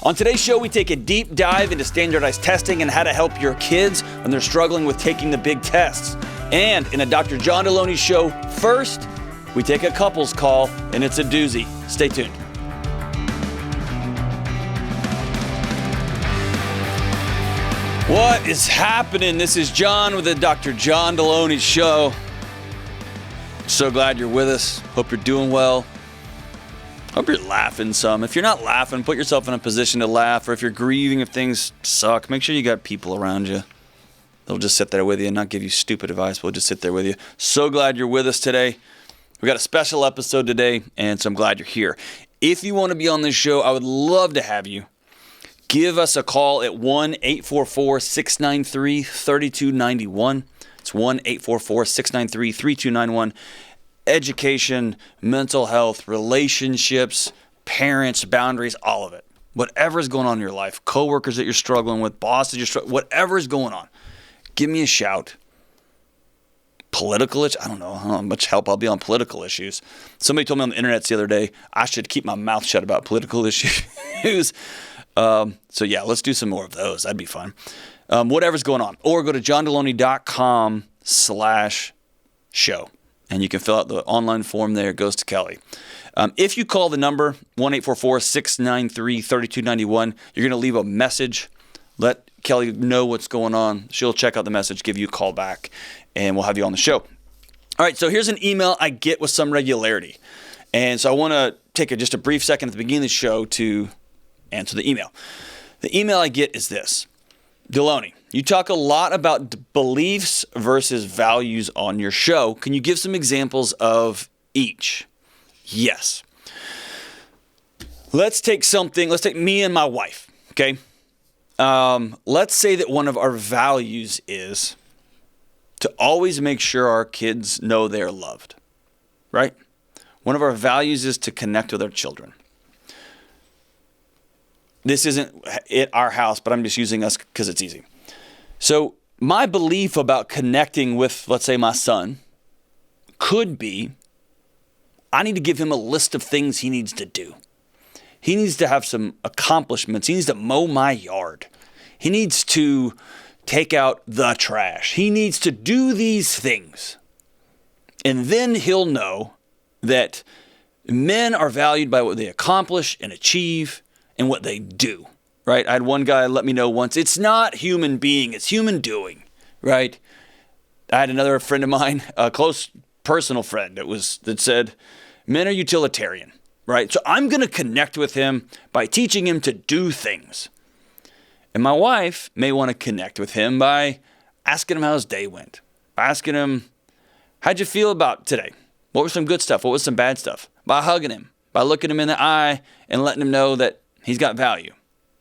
On today's show, we take a deep dive into standardized testing and how to help your kids when they're struggling with taking the big tests. And in a Dr. John Delony show, first, we take a couples call, and it's a doozy. Stay tuned. What is happening? This is John with the Dr. John Delony show. So glad you're with us. Hope you're doing well. Hope you're laughing some. If you're not laughing, put yourself in a position to laugh. Or if you're grieving, if things suck, make sure you got people around you. They'll just sit there with you and not give you stupid advice. We'll just sit there with you. So glad you're with us today. We got a special episode today, and so I'm glad you're here. If you want to be on this show, I would love to have you. Give us a call at 1-844-693-3291. It's 1-844-693-3291. Education, mental health, relationships, parents, boundaries, all of it. Whatever is going on in your life, coworkers that you're struggling with, bosses you're struggling, whatever is going on, give me a shout. Political issues? I don't know how much help I'll be on political issues. Somebody told me on the internet the other day I should keep my mouth shut about political issues. So yeah, let's do some more of those. That'd be fun. Whatever's going on. Or go to johndelony.com/show. And you can fill out the online form there. It goes to Kelly. If you call the number, 1-844-693-3291, you're going to leave a message. Let Kelly know what's going on. She'll check out the message, give you a call back, and we'll have you on the show. All right, so here's an email I get with some regularity. And so I want to take just a brief second at the beginning of the show to answer the email. The email I get is this. Delony, you talk a lot about beliefs versus values on your show. Can you give some examples of each? Yes. Let's take me and my wife, okay? Let's say that one of our values is to always make sure our kids know they're loved, right? One of our values is to connect with our children. This isn't at our house, but I'm just using us because it's easy. So my belief about connecting with, let's say, my son could be, I need to give him a list of things he needs to do. He needs to have some accomplishments. He needs to mow my yard. He needs to take out the trash. He needs to do these things. And then he'll know that men are valued by what they accomplish and achieve and what they do, right? I had one guy let me know once, it's not human being, it's human doing, right? I had another friend of mine, a close personal friend, that said, men are utilitarian, right? So I'm going to connect with him by teaching him to do things. And my wife may want to connect with him by asking him how his day went, by asking him, how'd you feel about today? What was some good stuff? What was some bad stuff? By hugging him, by looking him in the eye and letting him know that he's got value,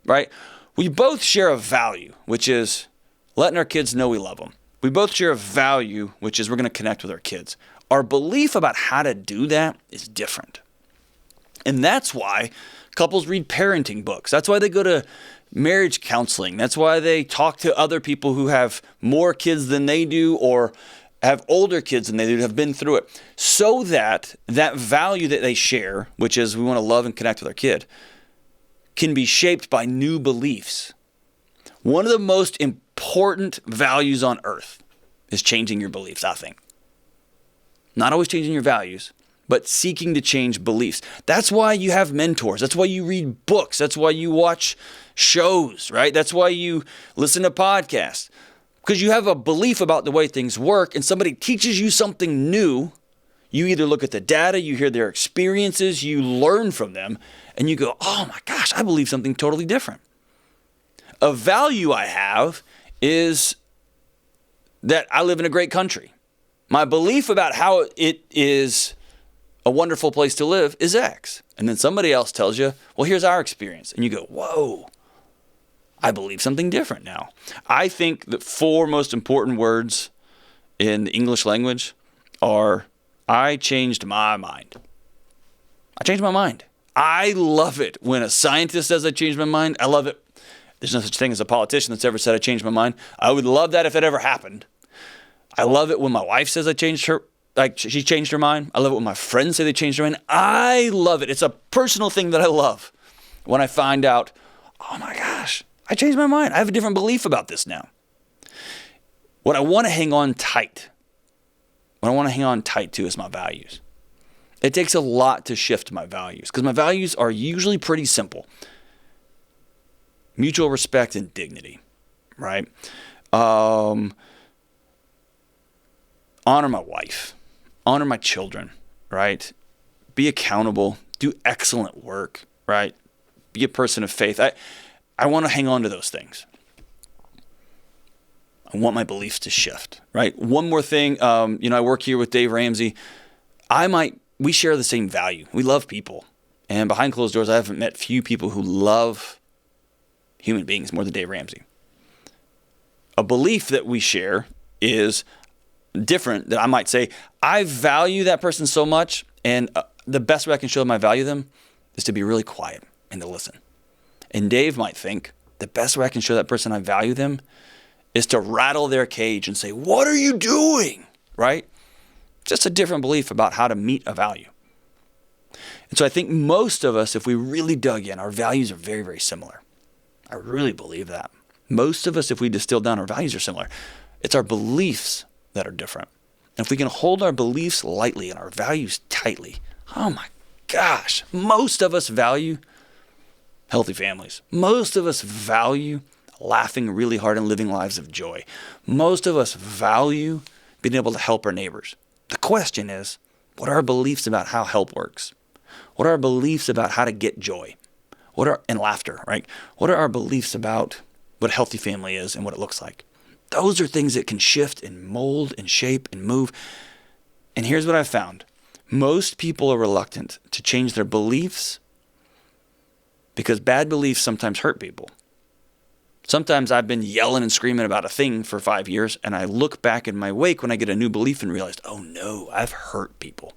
right? We both share a value, which is letting our kids know we love them. We both share a value, which is we're going to connect with our kids. Our belief about how to do that is different. And that's why couples read parenting books. That's why they go to marriage counseling. That's why they talk to other people who have more kids than they do or have older kids than they do, have been through it, so that that value that they share, which is we want to love and connect with our kid, can be shaped by new beliefs. One of the most important values on earth is changing your beliefs, I think. Not always changing your values, but seeking to change beliefs. That's why you have mentors. That's why you read books. That's why you watch shows, right? That's why you listen to podcasts. Because you have a belief about the way things work, and somebody teaches you something new. You either look at the data, you hear their experiences, you learn from them, and you go, oh my gosh, I believe something totally different. A value I have is that I live in a great country. My belief about how it is a wonderful place to live is X. And then somebody else tells you, well, here's our experience. And you go, whoa, I believe something different now. I think the 4 most important words in the English language are, I changed my mind. I changed my mind. I love it when a scientist says I changed my mind. I love it. There's no such thing as a politician that's ever said I changed my mind. I would love that if it ever happened. I love it when my wife says she changed her mind. I love it when my friends say they changed their mind. I love it. It's a personal thing that I love when I find out oh my gosh, I changed my mind. I have a different belief about this now. What I want to hang on tight, to is my values. It takes a lot to shift my values because my values are usually pretty simple. Mutual respect and dignity, right? Honor my wife, honor my children, right? Be accountable, do excellent work, right? Be a person of faith. I want to hang on to those things. I want my beliefs to shift, right? One more thing, I work here with Dave Ramsey. We share the same value. We love people. And behind closed doors, I haven't met few people who love human beings more than Dave Ramsey. A belief that we share is different, that I might say, I value that person so much, and the best way I can show them I value them is to be really quiet and to listen. And Dave might think the best way I can show that person I value them is to rattle their cage and say, what are you doing? Right? Just a different belief about how to meet a value. And so I think most of us, if we really dug in, our values are very, very similar. I really believe that. Most of us, if we distill down, our values are similar. It's our beliefs that are different. And if we can hold our beliefs lightly and our values tightly, oh my gosh, most of us value healthy families. Most of us value laughing really hard and living lives of joy. Most of us value being able to help our neighbors. The question is, what are our beliefs about how help works? What are our beliefs about how to get joy? And laughter, right? What are our beliefs about what a healthy family is and what it looks like? Those are things that can shift and mold and shape and move. And here's what I've found. Most people are reluctant to change their beliefs because bad beliefs sometimes hurt people. Sometimes I've been yelling and screaming about a thing for 5 years, and I look back in my wake when I get a new belief and realize, oh no, I've hurt people.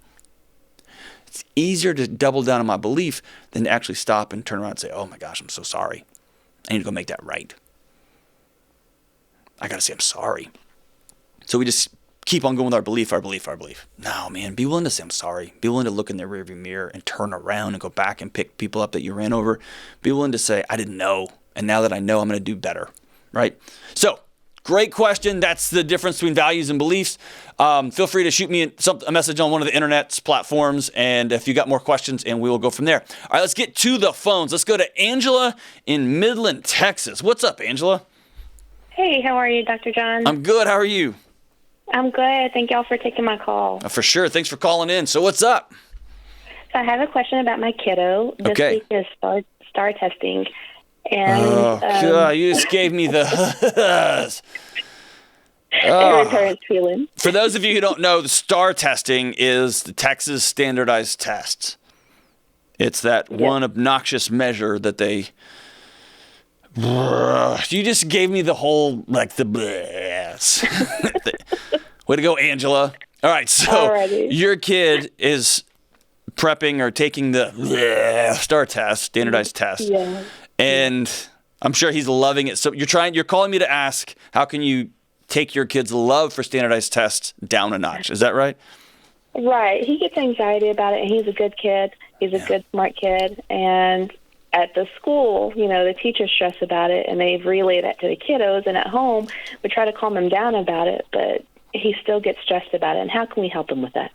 It's easier to double down on my belief than to actually stop and turn around and say, oh my gosh, I'm so sorry. I need to go make that right. I got to say I'm sorry. So we just keep on going with our belief. No, man, be willing to say I'm sorry. Be willing to look in the rearview mirror and turn around and go back and pick people up that you ran over. Be willing to say, I didn't know. And now that I know, I'm going to do better, right? So, great question. That's the difference between values and beliefs. Feel free to shoot me a message on one of the internet's platforms, and if you got more questions, and we will go from there. All right, let's get to the phones. Let's go to Angela in Midland, Texas. What's up, Angela? Hey, how are you, Dr. John? I'm good. How are you? I'm good. Thank y'all for taking my call. For sure. Thanks for calling in. So what's up? So I have a question about my kiddo. This week is star testing. And, God, you just gave me the every parent's feeling. For those of you who don't know, the STAR testing is the Texas standardized tests. It's that one obnoxious measure that they... You just gave me the whole, like, the... Way to go, Angela. All right, so your kid is prepping or taking the STAR test, standardized test. Yeah. And I'm sure he's loving it. So you're calling me to ask, how can you take your kid's love for standardized tests down a notch? Is that right? Right. He gets anxiety about it, and he's a good kid. He's a good, smart kid. And at the school, the teachers stress about it, and they've relayed that to the kiddos. And at home, we try to calm him down about it, but he still gets stressed about it. And how can we help him with that?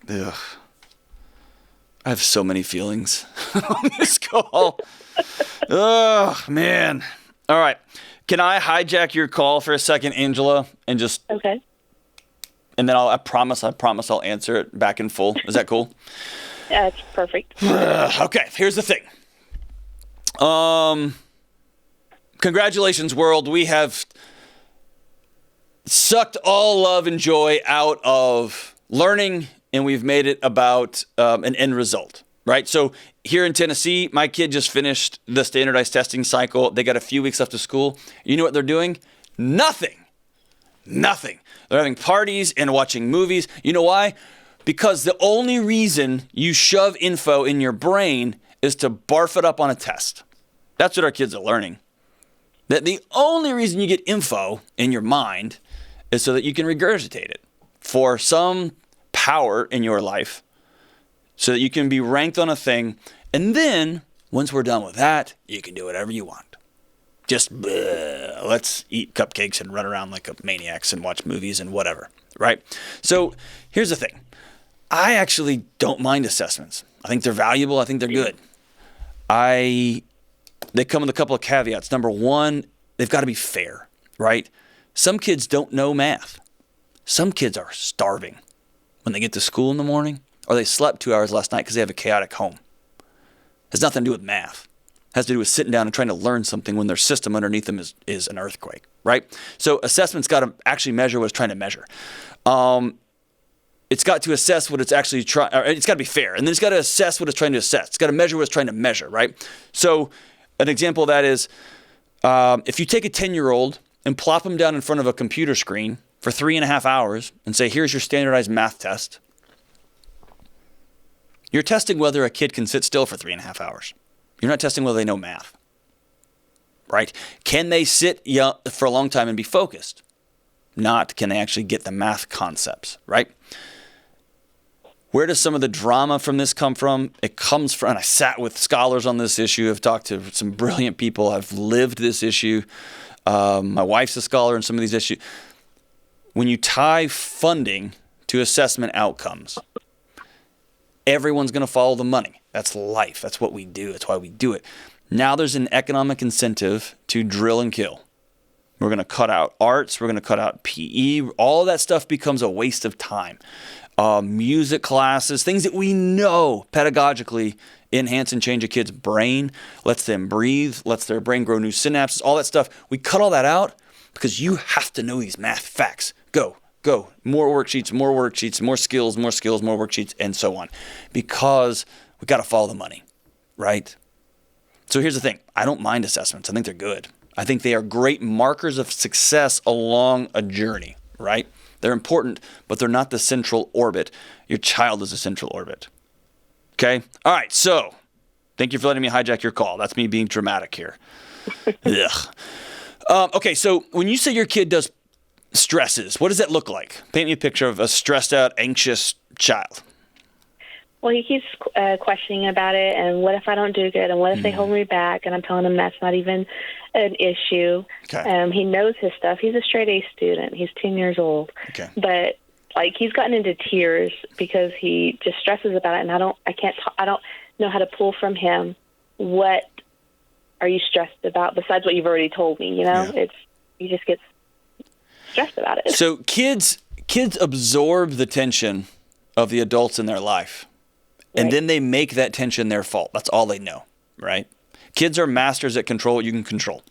Ugh. I have so many feelings on this call. Oh, man. All right. Can I hijack your call for a second, Angela? And just... Okay. And then I promise I'll answer it back in full. Is that cool? That's perfect. Okay. Here's the thing. Congratulations, world. We have sucked all love and joy out of learning, and we've made it about an end result, right? So here in Tennessee, my kid just finished the standardized testing cycle. They got a few weeks left of school. You know what they're doing? Nothing. They're having parties and watching movies. You know why? Because the only reason you shove info in your brain is to barf it up on a test. That's what our kids are learning. That the only reason you get info in your mind is so that you can regurgitate it for some power in your life, so that you can be ranked on a thing. And then once we're done with that, you can do whatever you want. Just let's eat cupcakes and run around like maniacs and watch movies and whatever, right? So here's the thing. I actually don't mind assessments. I think they're valuable. I think they're good. They come with a couple of caveats. Number one, they've got to be fair, right? Some kids don't know math. Some kids are starving when they get to school in the morning, or they slept 2 hours last night because they have a chaotic home. It has nothing to do with math. It has to do with sitting down and trying to learn something when their system underneath them is an earthquake, right? So assessment's got to actually measure what it's trying to measure. It's got to assess what it's actually trying. It's got to be fair, and then it's got to assess what it's trying to assess. It's got to measure what it's trying to measure, right? So an example of that is if you take a 10-year-old and plop them down in front of a computer screen for 3.5 hours and say, here's your standardized math test, you're testing whether a kid can sit still for 3.5 hours. You're not testing whether they know math, right? Can they sit for a long time and be focused? Not can they actually get the math concepts, right? Where does some of the drama from this come from? It comes from, and I sat with scholars on this issue. I've talked to some brilliant people. I've lived this issue. My wife's a scholar on some of these issues. When you tie funding to assessment outcomes, everyone's going to follow the money. That's life. That's what we do. That's why we do it. Now there's an economic incentive to drill and kill. We're going to cut out arts. We're going to cut out PE. All of that stuff becomes a waste of time. Music classes, things that we know pedagogically enhance and change a kid's brain, lets them breathe, lets their brain grow new synapses, all that stuff. We cut all that out because you have to know these math facts. Go. More worksheets, more skills, more worksheets, and so on. Because we got to follow the money, right? So here's the thing. I don't mind assessments. I think they're good. I think they are great markers of success along a journey, right? They're important, but they're not the central orbit. Your child is the central orbit. Okay? All right, so thank you for letting me hijack your call. That's me being dramatic here. Ugh. Okay, so when you say your kid does stresses, what does that look like? Paint me a picture of a stressed out, anxious child. Well, he keeps questioning about it, and what if I don't do good, and what if they hold me back, and I'm telling him that's not even an issue. Okay. He knows his stuff. He's a straight A student. He's 10 years old. Okay. But he's gotten into tears because he just stresses about it, and I don't know how to pull from him. What are you stressed about besides what you've already told me? He just gets stressed about it. So kids absorb the tension of the adults in their life. And then they make that tension their fault. That's all they know, right? Kids are masters at control what you can control.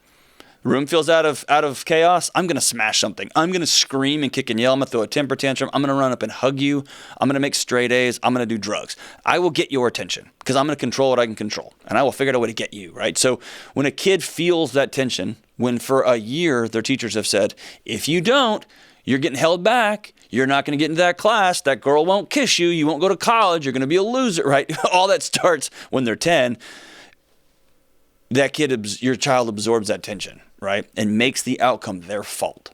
Room feels out of chaos. I'm going to smash something. I'm going to scream and kick and yell. I'm going to throw a temper tantrum. I'm going to run up and hug you. I'm going to make straight A's. I'm going to do drugs. I will get your attention because I'm going to control what I can control. And I will figure out a way to get you, right? So when a kid feels that tension, when for a year their teachers have said, if you don't, you're getting held back. You're not going to get into that class. That girl won't kiss you. You won't go to college. You're going to be a loser, right? All that starts when they're 10. That kid, your child absorbs that tension, right? And makes the outcome their fault.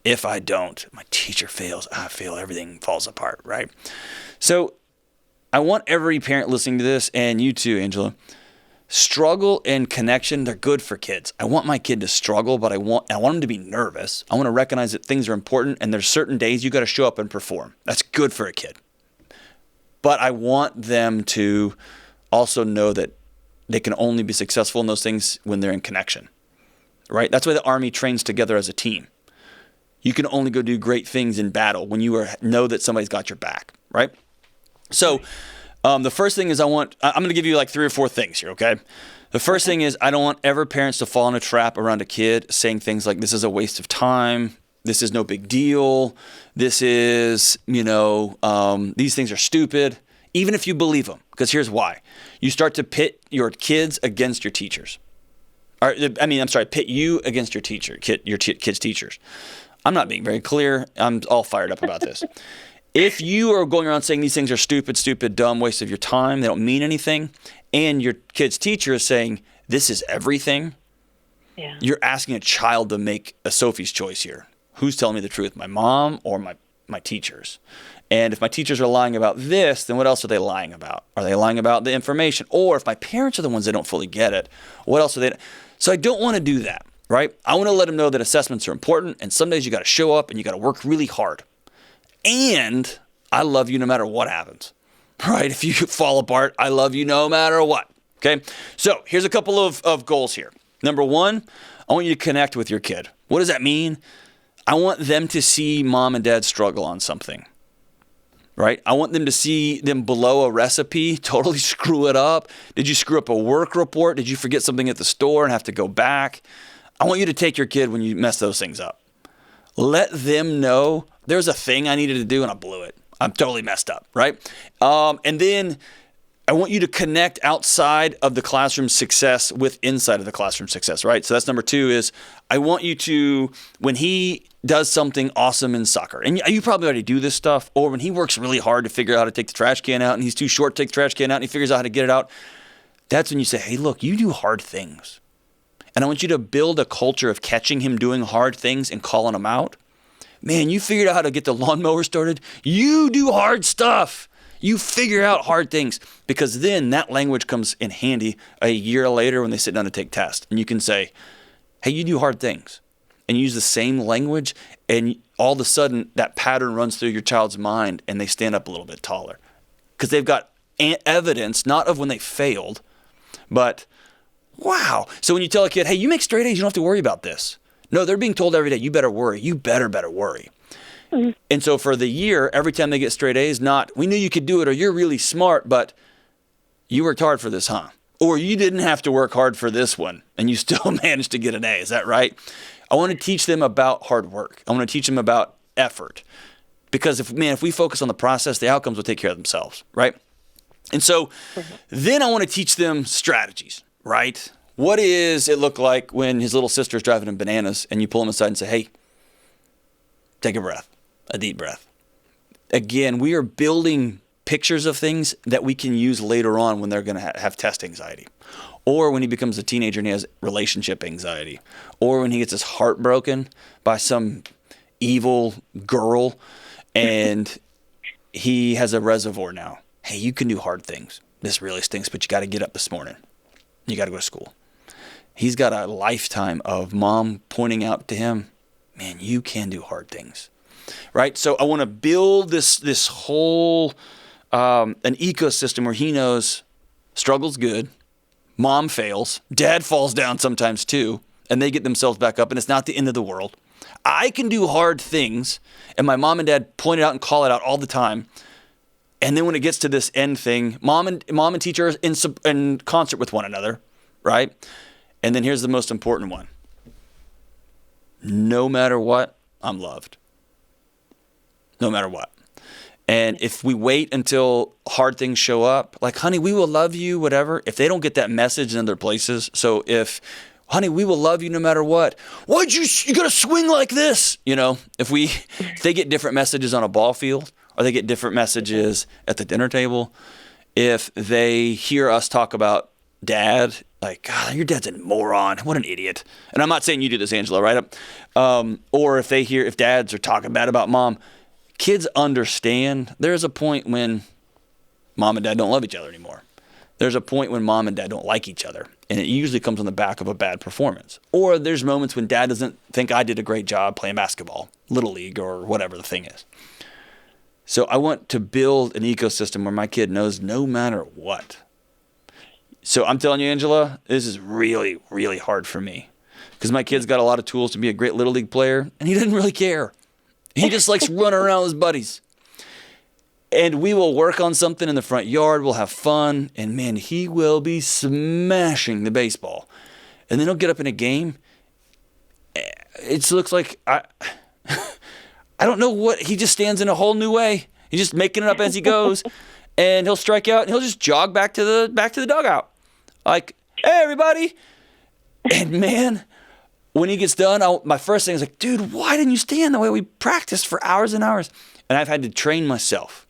If I don't, my teacher fails, I fail, everything falls apart, right? So I want every parent listening to this, and you too, Angela, struggle and connection, they're good for kids. I want my kid to struggle, but I want them to be nervous. I want to recognize that things are important, and there's certain days you got to show up and perform. That's good for a kid. But I want them to also know that they can only be successful in those things when they're in connection, right? That's why the Army trains together as a team. You can only go do great things in battle when you know that somebody's got your back, right? So the first thing is I'm going to give you like 3 or 4 things here, okay? The first thing is I don't want ever parents to fall in a trap around a kid saying things like, this is a waste of time, this is no big deal, this is, these things are stupid, even if you believe them. Because here's why. You start to pit your kids against your teachers. Pit you against your kids' teachers. I'm not being very clear. I'm all fired up about this. If you are going around saying these things are stupid, dumb, waste of your time, they don't mean anything, and your kid's teacher is saying, this is everything, you're asking a child to make a Sophie's choice here. Who's telling me the truth, my mom or my teachers? And if my teachers are lying about this, then what else are they lying about? Are they lying about the information? Or if my parents are the ones that don't fully get it, what else are they? So I don't want to do that, right? I want to let them know that assessments are important, and some days you got to show up and you got to work really hard. And I love you no matter what happens, right? If you fall apart, I love you no matter what, okay? So here's a couple of goals here. Number one, I want you to connect with your kid. What does that mean? I want them to see mom and dad struggle on something, right? I want them to see them below a recipe, totally screw it up. Did you screw up a work report? Did you forget something at the store and have to go back? I want you to take your kid when you mess those things up. Let them know there's a thing I needed to do and I blew it. I'm totally messed up, right? And then I want you to connect outside of the classroom success with inside of the classroom success, right? So that's number two is I want you to, when he does something awesome in soccer, and you probably already do this stuff, or when he works really hard to figure out how to take the trash can out and he's too short to take the trash can out and he figures out how to get it out, that's when you say, hey, look, you do hard things. And I want you to build a culture of catching him doing hard things and calling him out. Man, you figured out how to get the lawnmower started. You do hard stuff. You figure out hard things, because then that language comes in handy a year later when they sit down to take tests. And you can say, hey, you do hard things. And use the same language, and all of a sudden that pattern runs through your child's mind and they stand up a little bit taller. Because they've got evidence, not of when they failed, but wow. So when you tell a kid, hey, you make straight A's, you don't have to worry about this. No, they're being told every day, you better worry. You better worry. Mm-hmm. And so for the year, every time they get straight A's, not, we knew you could do it, or you're really smart, but you worked hard for this, huh? Or you didn't have to work hard for this one, and you still managed to get an A. Is that right? I want to teach them about hard work. I want to teach them about effort. Because if we focus on the process, the outcomes will take care of themselves, right? And so then I want to teach them strategies, right? What does it look like when his little sister's driving him bananas and you pull him aside and say, hey, take a breath, a deep breath. Again, we are building pictures of things that we can use later on when they're going to have test anxiety, or when he becomes a teenager and he has relationship anxiety, or when he gets his heart broken by some evil girl and he has a reservoir now. Hey, you can do hard things. This really stinks, but you got to get up this morning. You got to go to school. He's got a lifetime of mom pointing out to him, man, you can do hard things, right? So I want to build this whole an ecosystem where he knows struggle's good, mom fails, dad falls down sometimes too, and they get themselves back up, and it's not the end of the world. I can do hard things, and my mom and dad point it out and call it out all the time. And then when it gets to this end thing, mom and teacher are in concert with one another, right? And then here's the most important one. No matter what, I'm loved. No matter what. And if we wait until hard things show up, like, honey, we will love you, whatever, if they don't get that message in other places. So if, honey, we will love you no matter what. Why'd you gotta swing like this? You know, if they get different messages on a ball field, or they get different messages at the dinner table, if they hear us talk about dad, like, God, your dad's a moron. What an idiot. And I'm not saying you do this, Angela, right? Or if dads are talking bad about mom, kids understand there's a point when mom and dad don't love each other anymore. There's a point when mom and dad don't like each other. And it usually comes on the back of a bad performance. Or there's moments when dad doesn't think I did a great job playing basketball, little league, or whatever the thing is. So I want to build an ecosystem where my kid knows no matter what. So I'm telling you, Angela, this is really, really hard for me, because my kid's got a lot of tools to be a great little league player, and he doesn't really care. He just likes running around with his buddies. And we will work on something in the front yard. We'll have fun. And, man, he will be smashing the baseball. And then he'll get up in a game. It looks like I don't know what. He just stands in a whole new way. He's just making it up as he goes. And he'll strike out, and he'll just jog back to the dugout. Like, hey, everybody. And, man, when he gets done, my first thing is like, dude, why didn't you stand the way we practiced for hours and hours? And I've had to train myself.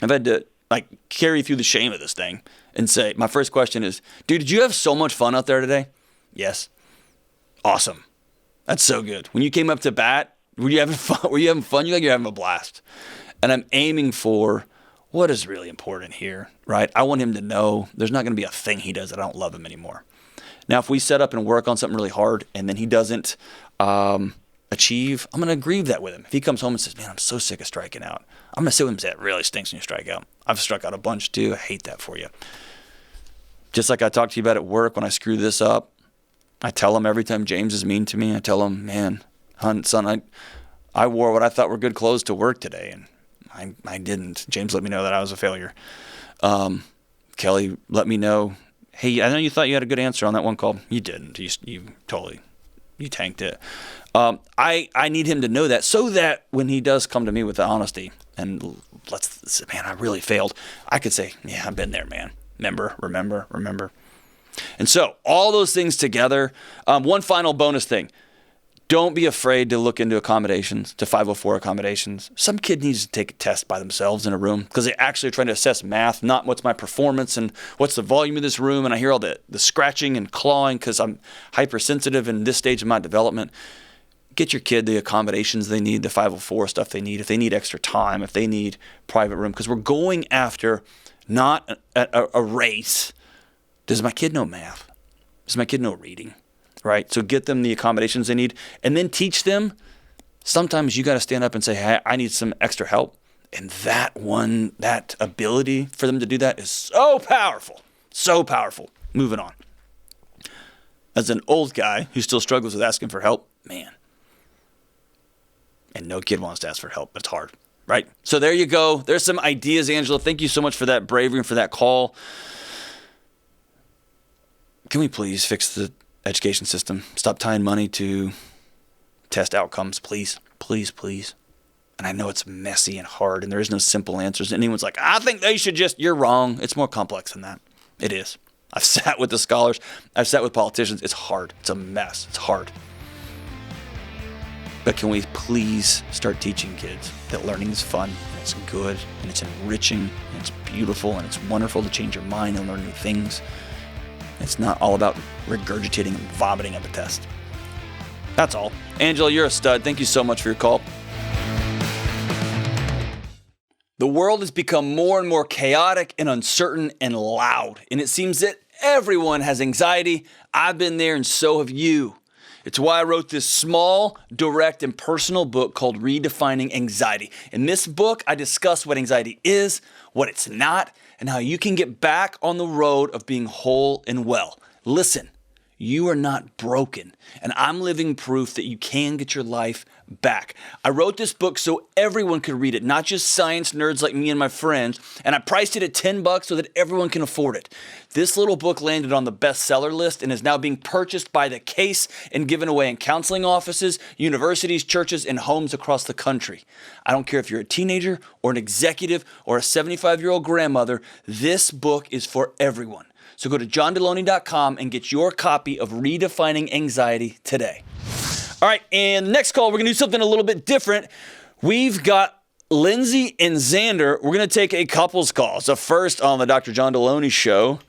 I've had to, like, carry through the shame of this thing and say, my first question is, dude, did you have so much fun out there today? Yes. Awesome. That's so good. When you came up to bat, were you having fun? You're having a blast. And I'm aiming for what is really important here, right? I want him to know there's not going to be a thing he does that I don't love him anymore. Now, if we set up and work on something really hard and then he doesn't achieve, I'm going to grieve that with him. If he comes home and says, man, I'm so sick of striking out, I'm going to sit with him and say, it really stinks when you strike out. I've struck out a bunch too. I hate that for you. Just like I talked to you about at work when I screw this up, I tell him every time James is mean to me, I tell him, man, son, I wore what I thought were good clothes to work today, and I didn't. James let me know that I was a failure. Kelly let me know, hey, I know you thought you had a good answer on that one call. You didn't. You tanked it. I need him to know that so that when he does come to me with the honesty and man, I really failed, I could say, yeah, I've been there, man. Remember. And so all those things together, one final bonus thing. Don't be afraid to look into accommodations, to 504 accommodations. Some kid needs to take a test by themselves in a room because they actually are trying to assess math, not what's my performance and what's the volume of this room. And I hear all the scratching and clawing because I'm hypersensitive in this stage of my development. Get your kid the accommodations they need, the 504 stuff they need, if they need extra time, if they need private room, because we're going after not a race. Does my kid know math? Does my kid know reading? Right? So get them the accommodations they need and then teach them. Sometimes you got to stand up and say, hey, I need some extra help. And that ability for them to do that is so powerful. So powerful. Moving on. As an old guy who still struggles with asking for help, man. And no kid wants to ask for help, but it's hard. Right? So there you go. There's some ideas, Angela. Thank you so much for that bravery and for that call. Can we please fix the education system? Stop tying money to test outcomes, please. And I know it's messy and hard and there is no simple answers. Anyone's like, I think they should you're wrong. It's more complex than that. It is. I've sat with the scholars. I've sat with politicians. It's hard. It's a mess. It's hard. But can we please start teaching kids that learning is fun and it's good and it's enriching and it's beautiful and it's wonderful to change your mind and learn new things. It's not all about regurgitating and vomiting at the test. That's all. Angela, you're a stud. Thank you so much for your call. The world has become more and more chaotic and uncertain and loud, and it seems that everyone has anxiety. I've been there and so have you. It's why I wrote this small, direct, and personal book called Redefining Anxiety. In this book, I discuss what anxiety is, what it's not, and how you can get back on the road of being whole and well. Listen, you are not broken, and I'm living proof that you can get your life back. I wrote this book so everyone could read it, not just science nerds like me and my friends, and I priced it at $10 so that everyone can afford it. This little book landed on the bestseller list and is now being purchased by the case and given away in counseling offices, universities, churches, and homes across the country. I don't care if you're a teenager or an executive or a 75-year-old grandmother, this book is for everyone. So go to johndelony.com and get your copy of Redefining Anxiety today. All right, and next call, we're going to do something a little bit different. We've got Lindsay and Xander. We're going to take a couples call. So first on the Dr. John Delony show.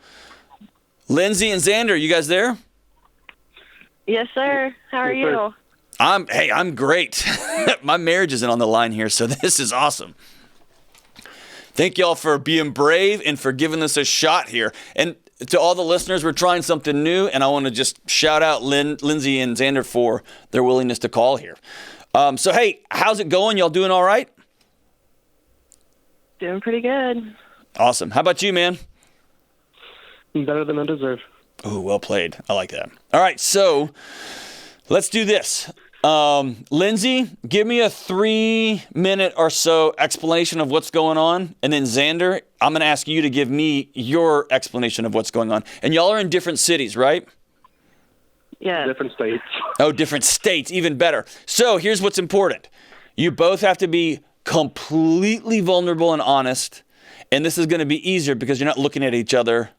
Lindsay and Xander, you guys there? Yes, sir. How are you? I'm great. My marriage isn't on the line here, so this is awesome. Thank y'all for being brave and for giving us a shot here. And to all the listeners, we're trying something new, and I want to just shout out Lindsay and Xander for their willingness to call here. So, hey, how's it going? Y'all doing all right? Doing pretty good. Awesome. How about you, man? Better than I deserve. Oh, well played. I like that. All right, so let's do this. Lindsay, give me a 3-minute or so explanation of what's going on. And then Xander, I'm going to ask you to give me your explanation of what's going on. And y'all are in different cities, right? Yeah. Different states. Oh, different states. Even better. So here's what's important. You both have to be completely vulnerable and honest. And this is going to be easier because you're not looking at each other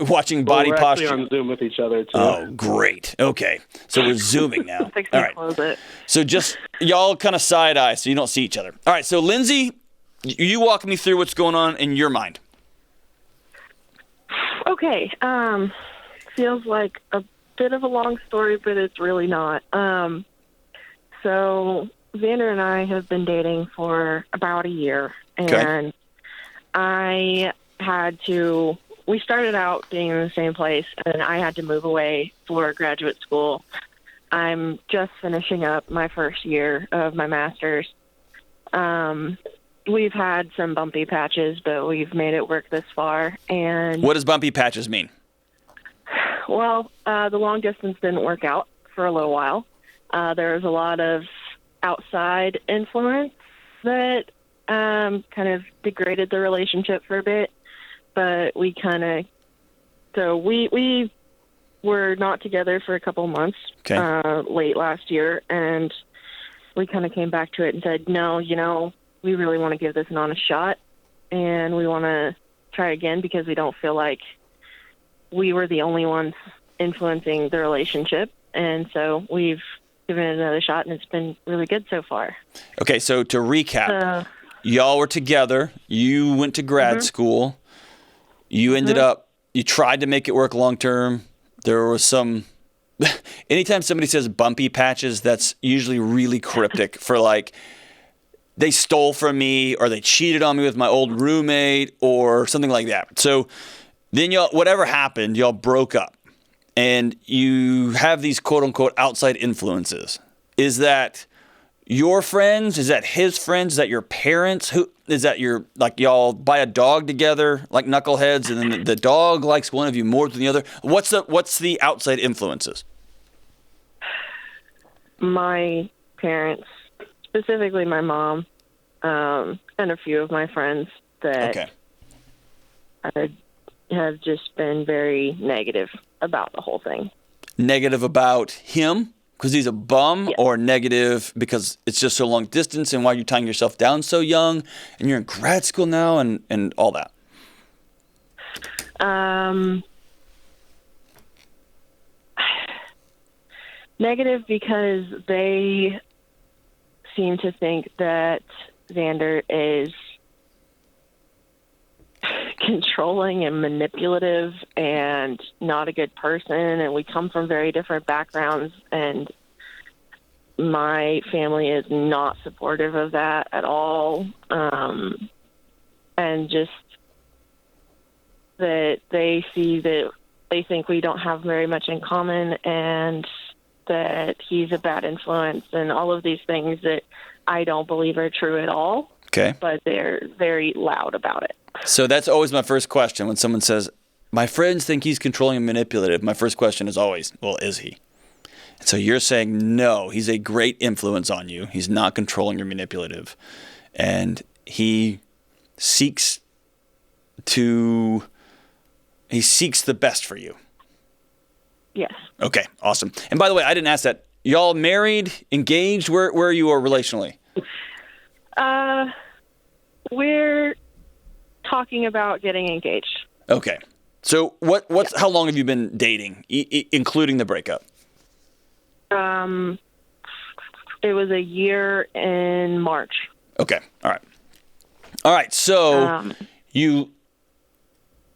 watching body we're posture. We're on Zoom with each other, too. Oh, great. Okay. So we're Zooming now. All right. Close it. So just y'all kind of side eye so you don't see each other. All right. So Lindsay, you walk me through what's going on in your mind. Okay. Feels like a bit of a long story, but it's really not. So Xander and I have been dating for about a year, and I had to we started out being in the same place, and I had to move away for graduate school. I'm just finishing up my first year of my master's. We've had some bumpy patches, but we've made it work this far. And what does bumpy patches mean? Well, the long distance didn't work out for a little while. There was a lot of outside influence that kind of degraded the relationship for a bit. But we were not together for a couple months late last year, and we kind of came back to it and said, no, we really want to give this an honest shot, and we want to try again because we don't feel like we were the only ones influencing the relationship. And so we've given it another shot, and it's been really good so far. Okay, so to recap, y'all were together. You went to grad school. You ended up, you tried to make it work long term. There was some, anytime somebody says bumpy patches, that's usually really cryptic for like, they stole from me or they cheated on me with my old roommate or something like that. So then whatever happened, y'all broke up and you have these quote unquote outside influences. Is that your friends? Is that his friends? Is that your parents? Who is that? Y'all buy a dog together like knuckleheads, and then the dog likes one of you more than the other. What's the outside influences? My parents, specifically my mom, and a few of my friends that have just been very negative about the whole thing. Negative about him? Because he's a bum, yeah. Or negative because it's just so long distance and why you're tying yourself down so young and you're in grad school now and all that? Negative because they seem to think that Xander is controlling and manipulative and not a good person, and we come from very different backgrounds, and my family is not supportive of that at all, and just that they think we don't have very much in common, and that he's a bad influence, and all of these things that I don't believe are true at all. Okay. But they're very loud about it. So that's always my first question when someone says, my friends think he's controlling and manipulative. My first question is always, well, is he? And so you're saying, no, he's a great influence on you. He's not controlling or manipulative. And he seeks the best for you. Yes. Okay, awesome. And by the way, I didn't ask that. Y'all married, engaged? Where are you relationally? We're talking about getting engaged. Okay. So how long have you been dating, including the breakup? It was a year in March. Okay. All right. So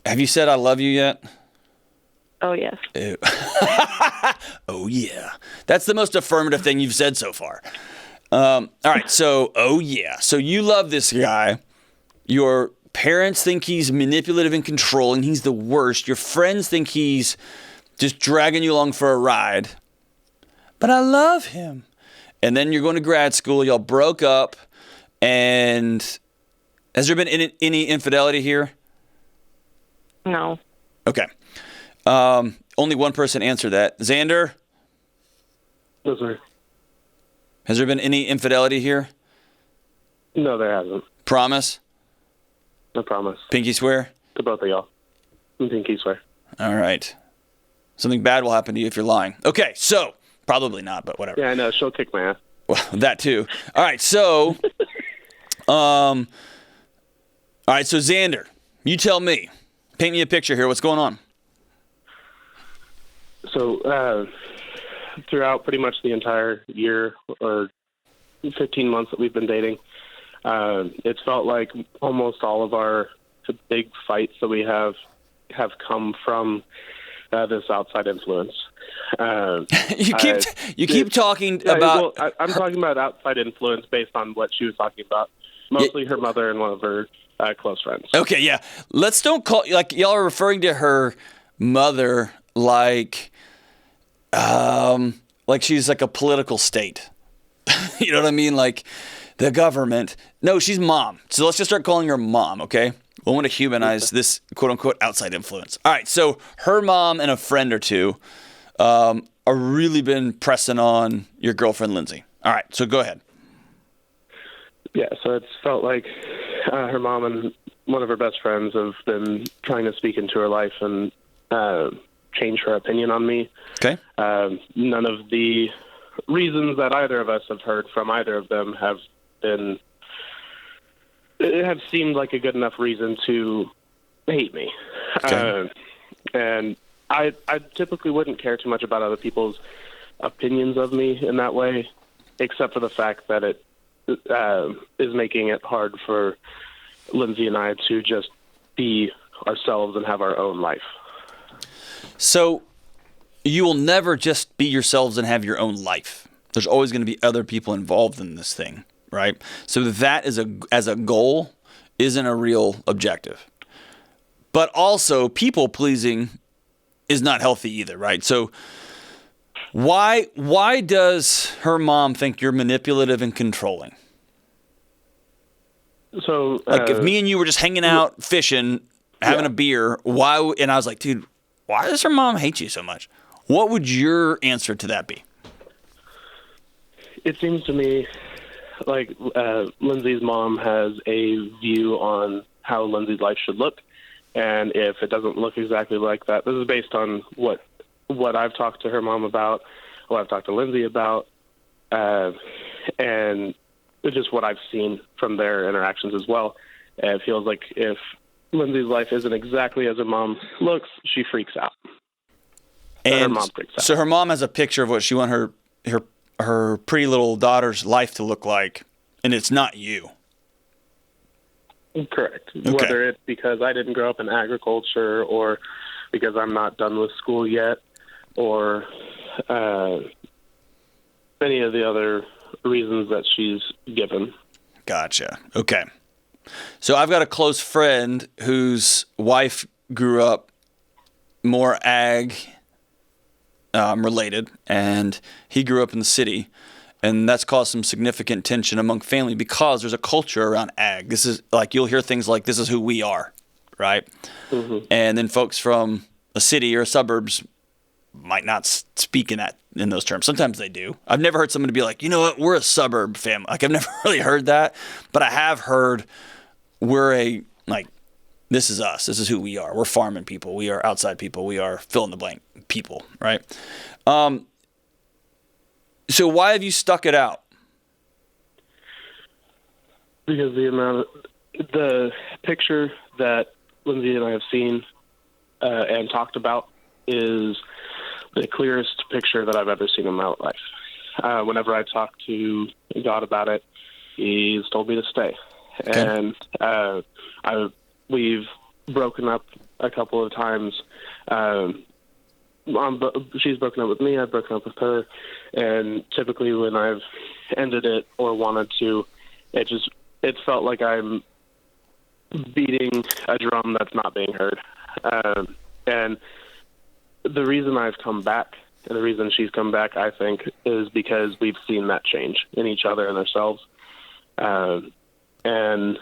have you said I love you yet? Oh, yes. Ew. Oh, yeah. That's the most affirmative thing you've said so far. All right. So, oh, yeah. So you love this guy. Your parents think he's manipulative and controlling. He's the worst. Your friends think he's just dragging you along for a ride. But I love him. And then you're going to grad school. Y'all broke up. And has there been any infidelity here? No. Okay. Only one person answered that. Xander? No, sir. Has there been any infidelity here? No, there hasn't. Promise? No promise. Pinky swear? To both of y'all. Pinky swear. All right. Something bad will happen to you if you're lying. Okay, so probably not, but whatever. Yeah, I know. She'll kick my ass. Well, that too. All right, so all right, so Xander, you tell me. Paint me a picture here. What's going on? So, throughout pretty much the entire year or 15 months that we've been dating, it's felt like almost all of our big fights that we have come from this outside influence. You keep talking about. Well, I'm talking about outside influence based on what she was talking about. Mostly her mother and one of her close friends. Okay, yeah. Let's don't call, like, y'all are referring to her mother like she's like a political state. You know what I mean? Like the government. No, she's mom. So let's just start calling her mom, okay? We want to humanize this quote-unquote outside influence. All right, so her mom and a friend or two are really been pressing on your girlfriend, Lindsay. All right, so go ahead. Yeah, so it's felt like her mom and one of her best friends have been trying to speak into her life and change her opinion on me. Okay. None of the reasons that either of us have heard from either of them have seemed like a good enough reason to hate me. Okay. And I typically wouldn't care too much about other people's opinions of me in that way, except for the fact that it is making it hard for Lindsay and I to just be ourselves and have our own life. So you will never just be yourselves and have your own life. There's always going to be other people involved in this thing, right? So that is as a goal isn't a real objective. But also people pleasing is not healthy either, right? So why does her mom think you're manipulative and controlling? So like if me and you were just hanging out, fishing, having a beer, why? And I was like, dude, why does her mom hate you so much? What would your answer to that be? It seems to me like Lindsay's mom has a view on how Lindsay's life should look, and if it doesn't look exactly like that, this is based on what I've talked to her mom about, what I've talked to Lindsay about, and just what I've seen from their interactions as well. It feels like if Lindsay's life isn't exactly as her mom looks, she freaks out. And her mom freaks out. So her mom has a picture of what she wants her pretty little daughter's life to look like, and it's not you. Correct. Okay. Whether it's because I didn't grow up in agriculture or because I'm not done with school yet or any of the other reasons that she's given. Gotcha. Okay. So I've got a close friend whose wife grew up more ag related, and he grew up in the city, and that's caused some significant tension among family because there's a culture around ag. This is like, you'll hear things like, this is who we are, right? Mm-hmm. And then folks from a city or suburbs might not speak in those terms. Sometimes they do. I've never heard somebody be like, you know what, we're a suburb family. Like, I've never really heard that, but I have heard this is us. This is who we are. We're farming people. We are outside people. We are fill in the blank people, right? So why have you stuck it out? Because the picture that Lindsay and I have seen and talked about is the clearest picture that I've ever seen in my life. Whenever I talk to God about it, He's told me to stay. Okay. And we've broken up a couple of times. She's broken up with me, I've broken up with her, and typically when I've ended it or wanted to, it felt like I'm beating a drum that's not being heard. And the reason I've come back and the reason she's come back, I think, is because we've seen that change in each other and ourselves. And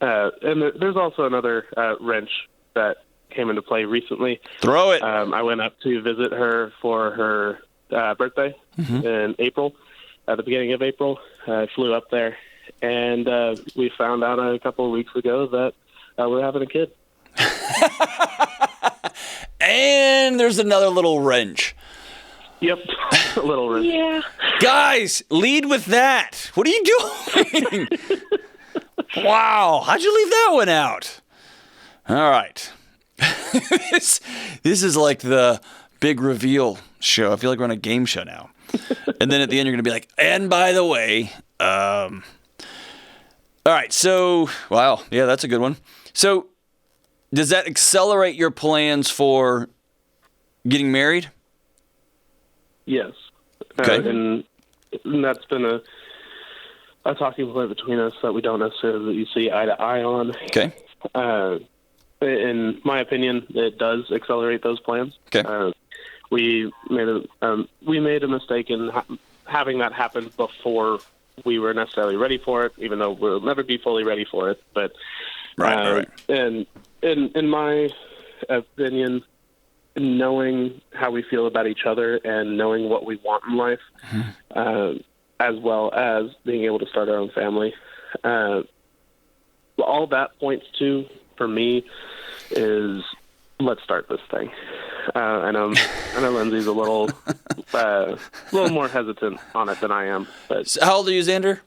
there's also another wrench that came into play recently. Throw it. I went up to visit her for her birthday in April, at the beginning of April. I flew up there, and we found out a couple of weeks ago that we're having a kid. And there's another little wrench. Yep, a little wrench. Yeah. Guys, lead with that. What are you doing? Wow, how'd you leave that one out? All right. This is like the big reveal show. I feel like we're on a game show now. And then at the end, you're going to be like, and by the way, all right. So, wow. Yeah, that's a good one. So does that accelerate your plans for getting married? Yes. Okay. And that's been a talking point between us that we don't necessarily see eye to eye on. Okay. In my opinion, it does accelerate those plans. Okay. We made a mistake in having that happen before we were necessarily ready for it, even though we'll never be fully ready for it. But right. And in my opinion, knowing how we feel about each other and knowing what we want in life, as well as being able to start our own family, all that points to, for me, is let's start this thing. I know Lindsay's a little more hesitant on it than I am. But So how old are you, Xander?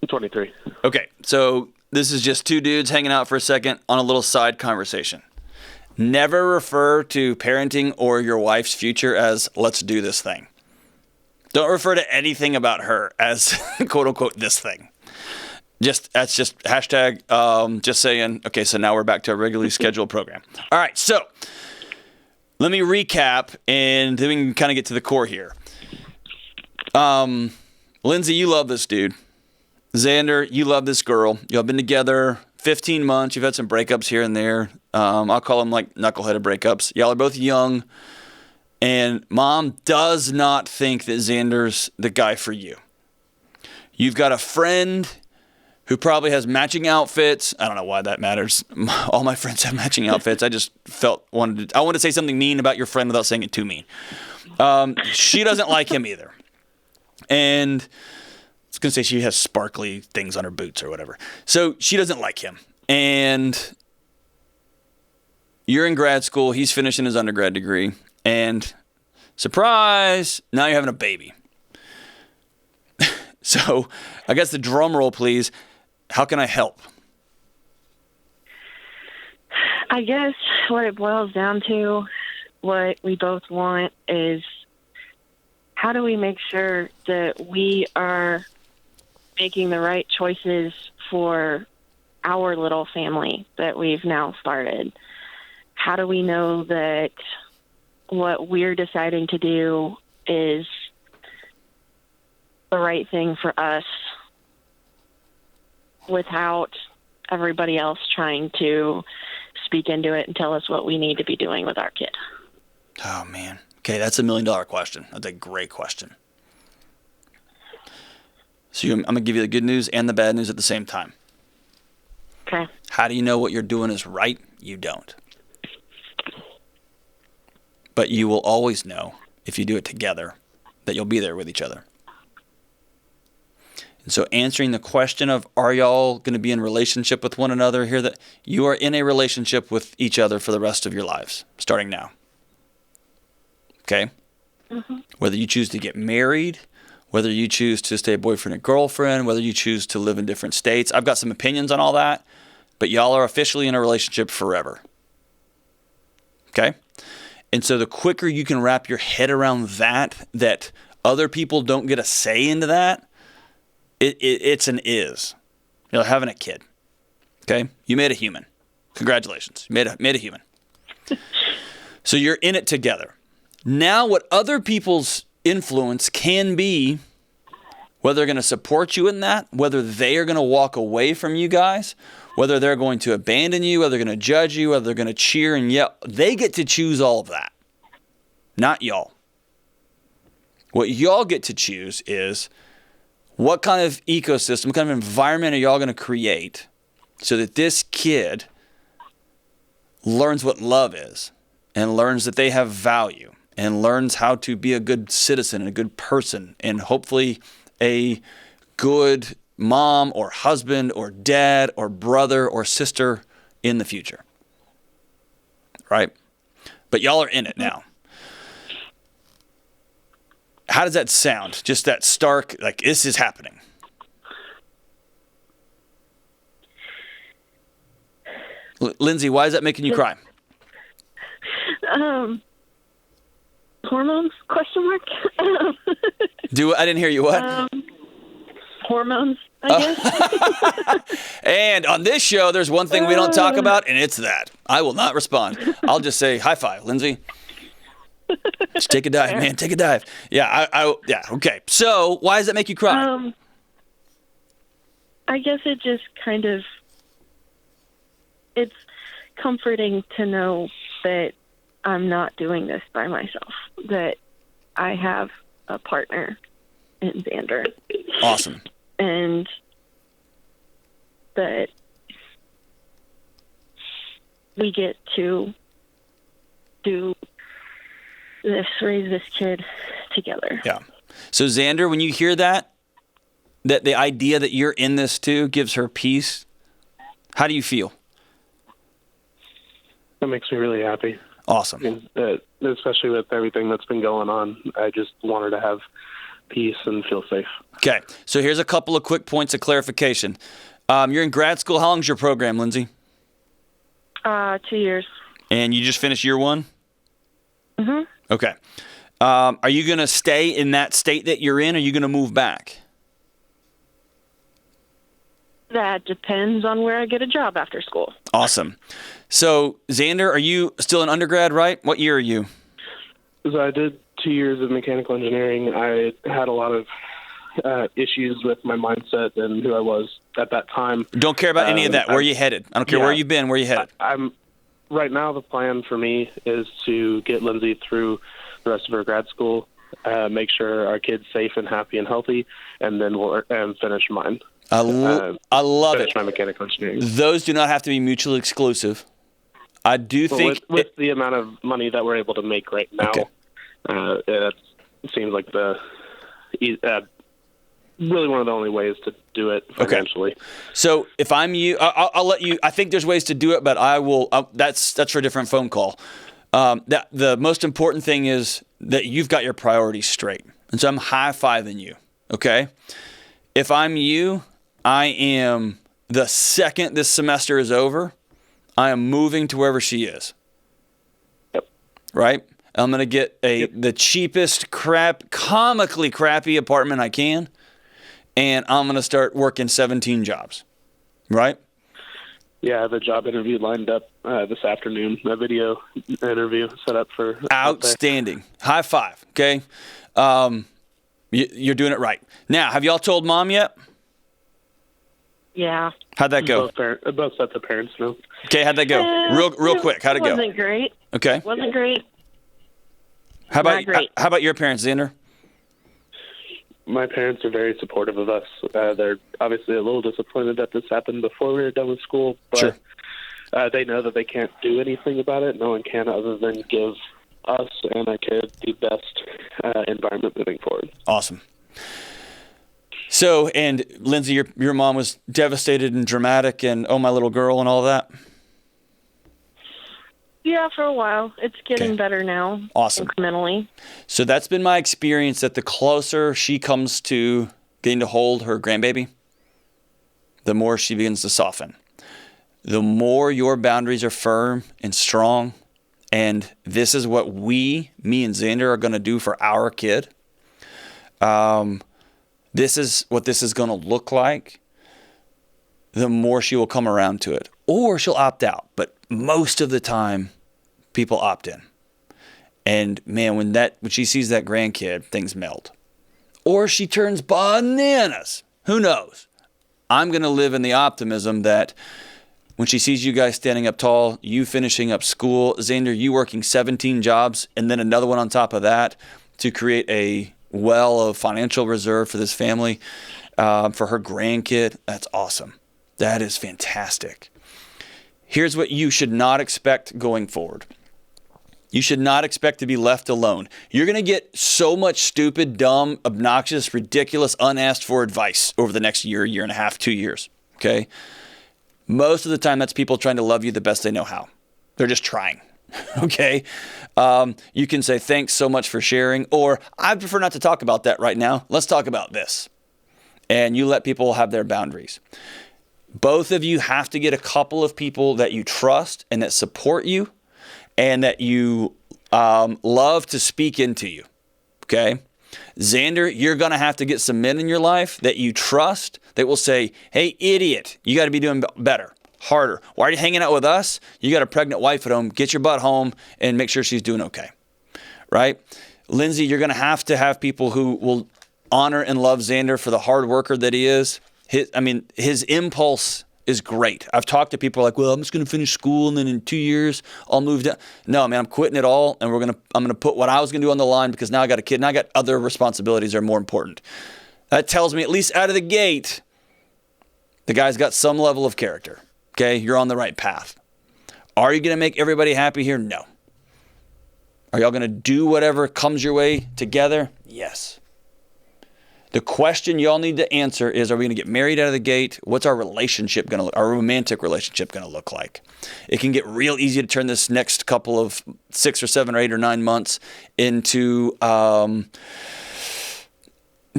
I'm 23. Okay, so this is just two dudes hanging out for a second on a little side conversation. Never refer to parenting or your wife's future as let's do this thing. Don't refer to anything about her as quote unquote this thing. That's just hashtag just saying, okay, so now we're back to a regularly scheduled program. All right, so let me recap and then we can kind of get to the core here. Lindsay, you love this dude. Xander, you love this girl. Y'all been together 15 months. You've had some breakups here and there. I'll call them like knuckleheaded breakups. Y'all are both young. And mom does not think that Xander's the guy for you. You've got a friend who probably has matching outfits. I don't know why that matters. All my friends have matching outfits. I just I wanted to say something mean about your friend without saying it too mean. She doesn't like him either. And I was going to say she has sparkly things on her boots or whatever. So she doesn't like him. And you're in grad school. He's finishing his undergrad degree. And surprise, now you're having a baby. So I guess the drum roll, please. How can I help? I guess what it boils down to, what we both want is how do we make sure that we are making the right choices for our little family that we've now started? How do we know that what we're deciding to do is the right thing for us without everybody else trying to speak into it and tell us what we need to be doing with our kid? Oh, man. Okay, that's $1 million question. That's a great question. So I'm going to give you the good news and the bad news at the same time. Okay. How do you know what you're doing is right? You don't. But you will always know, if you do it together, that you'll be there with each other. And so answering the question of, are y'all going to be in relationship with one another here, that you are in a relationship with each other for the rest of your lives, starting now. Okay? Mm-hmm. Whether you choose to get married, whether you choose to stay boyfriend and girlfriend, whether you choose to live in different states. I've got some opinions on all that, but y'all are officially in a relationship forever. Okay? And so the quicker you can wrap your head around that other people don't get a say into that, it's an is. You're having a kid. Okay? You made a human. Congratulations. You made a human. So you're in it together. Now what other people's influence can be, whether they're going to support you in that, whether they are going to walk away from you guys, whether they're going to abandon you, whether they're going to judge you, whether they're going to cheer and yell, they get to choose all of that, not y'all. What y'all get to choose is what kind of ecosystem, what kind of environment are y'all going to create so that this kid learns what love is and learns that they have value and learns how to be a good citizen and a good person and hopefully a good mom or husband or dad or brother or sister in the future. Right? But y'all are in it now. How does that sound? Just that stark, like, this is happening. Lindsay, why is that making you cry? Hormones? Question mark. I didn't hear you. What? Hormones, I guess. And on this show, there's one thing we don't talk about, and it's that. I will not respond. I'll just say high five, Lindsay. Just take a dive, man. Take a dive. Yeah, yeah. Okay. So, why does that make you cry? I guess it just kind of, it's comforting to know that I'm not doing this by myself, that I have a partner in Xander. Awesome. And that we get to do this, raise this kid together. Yeah. So Xander, when you hear that the idea that you're in this too gives her peace, how do you feel? That makes me really happy. Awesome. Especially with everything that's been going on. I just want her to have peace and feel safe. Okay. So here's a couple of quick points of clarification. You're in grad school. How long's your program, Lindsay? 2 years. And you just finished year one? Mm-hmm. Okay. Are you going to stay in that state that you're in, or are you going to move back? That depends on where I get a job after school. Awesome. So, Xander, are you still an undergrad, right? What year are you? So I did 2 years of mechanical engineering. I had a lot of issues with my mindset and who I was at that time. Don't care about any of that. Where are you headed? I don't care where you've been. Where are you headed? Right now, the plan for me is to get Lindsay through the rest of her grad school, make sure our kid's safe and happy and healthy, and then we'll finish mine. I love it. My mechanical engineering. Those do not have to be mutually exclusive. I do think with the amount of money that we're able to make right now, it seems like really one of the only ways to do it financially. Okay. So if I'm you, I'll let you. I think there's ways to do it, but I will. That's for a different phone call. The most important thing is that you've got your priorities straight, and so I'm high-fiving you. Okay. If I'm you, I am, the second this semester is over, I am moving to wherever she is. Yep. Right? I'm going to get the cheapest, comically crappy apartment I can, and I'm going to start working 17 jobs. Right? Yeah, I have a job interview lined up this afternoon, a video interview set up for... Outstanding. High five, okay? You're doing it right. Now, have y'all told Mom yet? Yeah. How'd that go? Both sets of parents know. Okay, how'd that go? Real quick, how'd it go? It wasn't great. Okay. Wasn't great. How Not great. about your parents, Xander? My parents are very supportive of us. They're obviously a little disappointed that this happened before we were done with school, but sure. They know that they can't do anything about it. No one can other than give us and our kid the best environment moving forward. Awesome. So, and Lindsay, your mom was devastated and dramatic and oh, my little girl and all that? Yeah, for a while. It's getting better now. Awesome. Incrementally. So that's been my experience, that the closer she comes to getting to hold her grandbaby, the more she begins to soften. The more your boundaries are firm and strong, and this is what me and Xander are going to do for our kid. This is what this is going to look like. The more she will come around to it. Or she'll opt out. But most of the time, people opt in. And man, when she sees that grandkid, things melt. Or she turns bananas. Who knows? I'm going to live in the optimism that when she sees you guys standing up tall, you finishing up school, Xander, you working 17 jobs, and then another one on top of that to create a well of financial reserve for this family, for her grandkid, that's awesome. That is fantastic. Here's what you should not expect going forward. You should not expect to be left alone. You're going to get so much stupid, dumb, obnoxious, ridiculous, unasked for advice over the next year and a half, 2 years, okay? Most of the time, that's people trying to love you the best they know how. They're just trying, okay? You can say, thanks so much for sharing, or I prefer not to talk about that right now. Let's talk about this. And you let people have their boundaries. Both of you have to get a couple of people that you trust and that support you and that you love to speak into you, okay? Xander, you're going to have to get some men in your life that you trust that will say, hey, idiot, you got to be doing better, harder. Why are you hanging out with us? You got a pregnant wife at home. Get your butt home and make sure she's doing okay, right? Lindsay, you're going to have people who will honor and love Xander for the hard worker that he is. His impulse is great. I've talked to people like, well, I'm just going to finish school and then in 2 years I'll move down. No, man, I'm quitting it all and I'm going to put what I was going to do on the line because now I got a kid and I got other responsibilities that are more important. That tells me at least out of the gate, the guy's got some level of character. Okay, you're on the right path. Are you going to make everybody happy here? No. Are y'all going to do whatever comes your way together? Yes. The question y'all need to answer is, are we going to get married out of the gate? What's our relationship going to look, our romantic relationship going to look like? It can get real easy to turn this next couple of 6 or 7 or 8 or 9 months into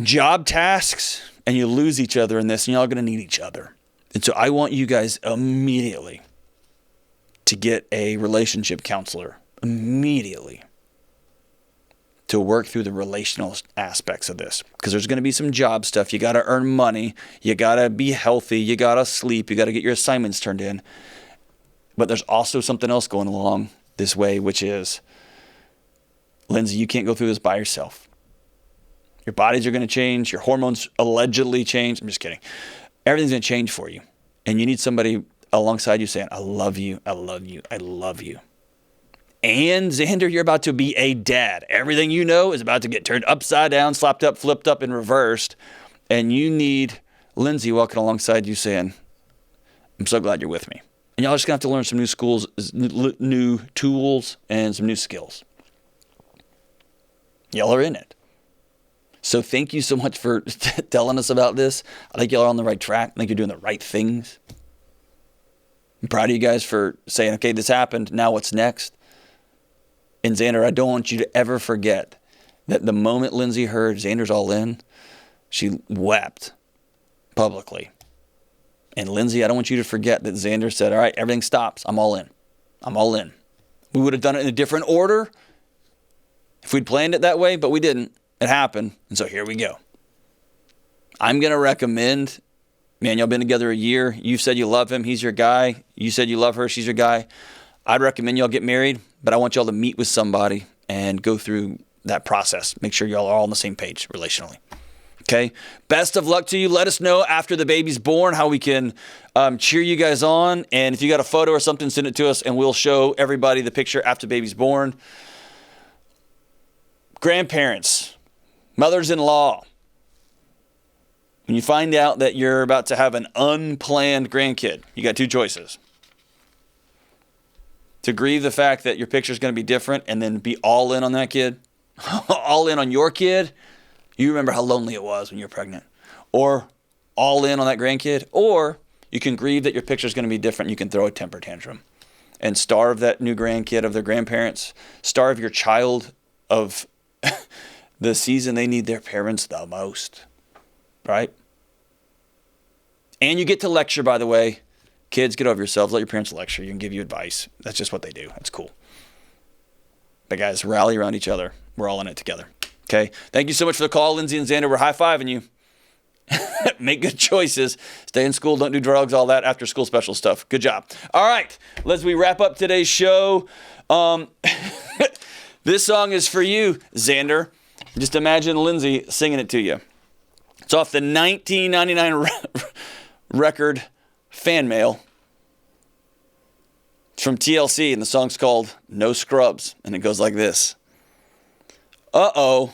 job tasks, and you lose each other in this, and y'all are going to need each other. And so I want you guys immediately to get a relationship counselor immediately to work through the relational aspects of this, because there's going to be some job stuff. You got to earn money. You got to be healthy. You got to sleep. You got to get your assignments turned in. But there's also something else going along this way, which is, Lindsay, you can't go through this by yourself. Your bodies are going to change. Your hormones allegedly change. I'm just kidding. Everything's going to change for you. And you need somebody alongside you saying, I love you. I love you. I love you. And Xander, you're about to be a dad. Everything you know is about to get turned upside down, slapped up, flipped up, and reversed. And you need Lindsay walking alongside you saying, I'm so glad you're with me. And y'all just going to have to learn some new tools, and some new skills. Y'all are in it. So thank you so much for telling us about this. I think y'all are on the right track. I think you're doing the right things. I'm proud of you guys for saying, okay, this happened. Now what's next? And Xander, I don't want you to ever forget that the moment Lindsay heard Xander's all in, she wept publicly. And Lindsay, I don't want you to forget that Xander said, all right, everything stops. I'm all in. I'm all in. We would have done it in a different order if we'd planned it that way, but we didn't. It happened. And so here we go. I'm going to recommend, man, y'all been together a year. You said you love him. He's your guy. You said you love her. She's your guy. I'd recommend y'all get married, but I want y'all to meet with somebody and go through that process. Make sure y'all are all on the same page relationally. Okay? Best of luck to you. Let us know after the baby's born how we can cheer you guys on. And if you got a photo or something, send it to us and we'll show everybody the picture after baby's born. Grandparents, mothers-in-law, when you find out that you're about to have an unplanned grandkid, you got 2 choices. To grieve the fact that your picture is going to be different and then be all in on that kid, all in on your kid. You remember how lonely it was when you were pregnant. Or all in on that grandkid. Or you can grieve that your picture is going to be different. You can throw a temper tantrum and starve that new grandkid of their grandparents. Starve your child of the season they need their parents the most. Right? And you get to lecture, by the way. Kids, get over yourselves. Let your parents lecture you and give you advice. That's just what they do. That's cool. But guys, rally around each other. We're all in it together. Okay? Thank you so much for the call, Lindsay and Xander. We're high-fiving you. Make good choices. Stay in school. Don't do drugs, all that after school special stuff. Good job. All right. We wrap up today's show. This song is for you, Xander. Just imagine Lindsay singing it to you. It's off the 1999 record Fan Mail. It's from TLC, and the song's called No Scrubs, and it goes like this. Uh-oh.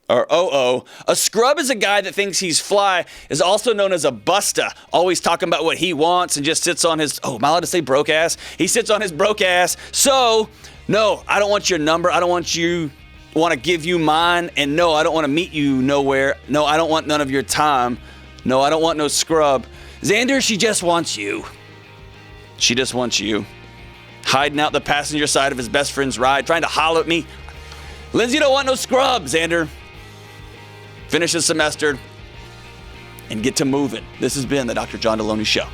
Or oh-oh. A scrub is a guy that thinks he's fly, is also known as a busta, always talking about what he wants and just sits on his, am I allowed to say broke ass? He sits on his broke ass. So, no, I don't want your number. I don't want to give you mine. And no, I don't want to meet you nowhere. No, I don't want none of your time. No, I don't want no scrub. Xander, she just wants you. She just wants you. Hiding out the passenger side of his best friend's ride, trying to holler at me. Lindsay don't want no scrub, Xander. Finish the semester and get to moving. This has been the Dr. John Delony Show.